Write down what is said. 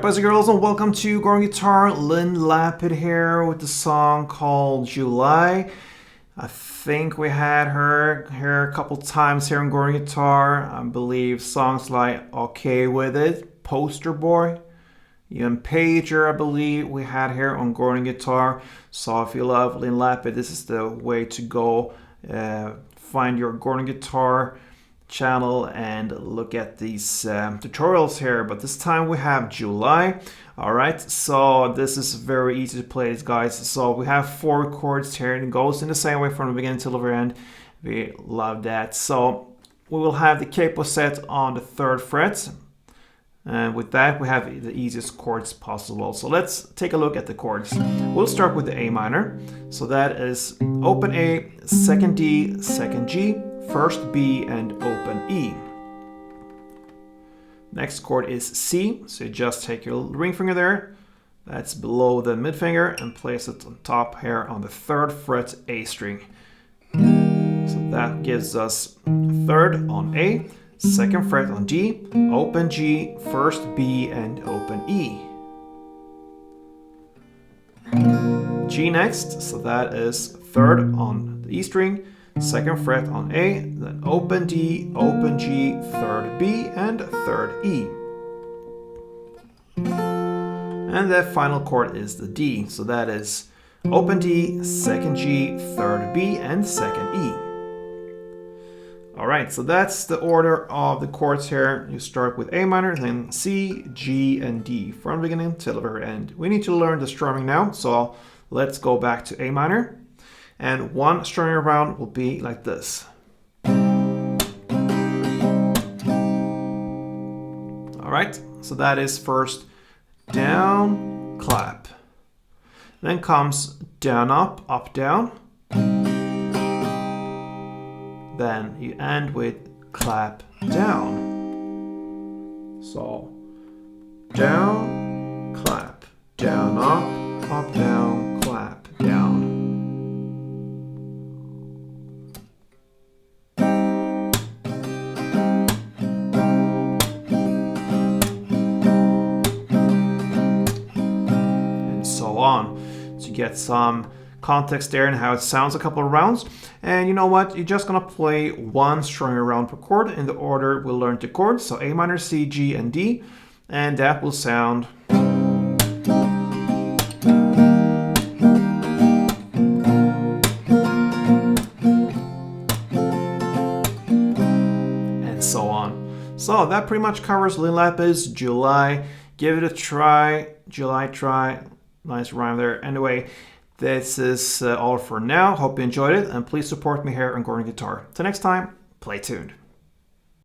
Alright, boys and girls, and welcome to Gordon Guitar. Lyn Lapid here with the song called July. I think we had her here a couple times here on Gordon Guitar. I believe songs like Okay With It, Poster Boy, Ian Pager, I believe we had here on Gordon Guitar. So if you love Lyn Lapid, this is the way to go. Find your Gordon Guitar channel and look at these tutorials here, but this time we have July. All right, so this is very easy to play this, guys. So we have 4 chords here and it goes in the same way from the beginning till the very end. We love that. So we will have the capo set on the 3rd fret, and with that we have the easiest chords possible. So let's take a look at the chords. We'll start with the A minor. So that is open A, 2nd D, 2nd G, 1st B, and open E. Next chord is C, so you just take your ring finger there, that's below the mid finger, and place it on top here on the 3rd fret A string. So that gives us 3rd on A, 2nd fret on D, open G, 1st B, and open E. G next, so that is 3rd on the E string, 2nd fret on A, then open D, open G, 3rd B, and 3rd E. And the final chord is the D, so that is open D, 2nd G, 3rd B, and 2nd E. Alright, so that's the order of the chords here. You start with A minor, then C, G, and D from the beginning till the very end. We need to learn the strumming now, so let's go back to A minor. And one strumming around will be like this. Alright, so that is first down, clap. Then comes down, up, down. Then you end with clap, down. So down, clap, down, up, down, clap, down. On to get some context there and how it sounds a couple of rounds. And you know what, you're just gonna play 1 strumming around per chord in the order we'll learn the chords, so A minor, C, G, and D, and that will sound and so on. So that pretty much covers Lyn Lapid's July. Give it a try. July try. Nice rhyme there. Anyway, this is all for now. Hope you enjoyed it, and please support me here on Gordon Guitar. Till next time, play tuned.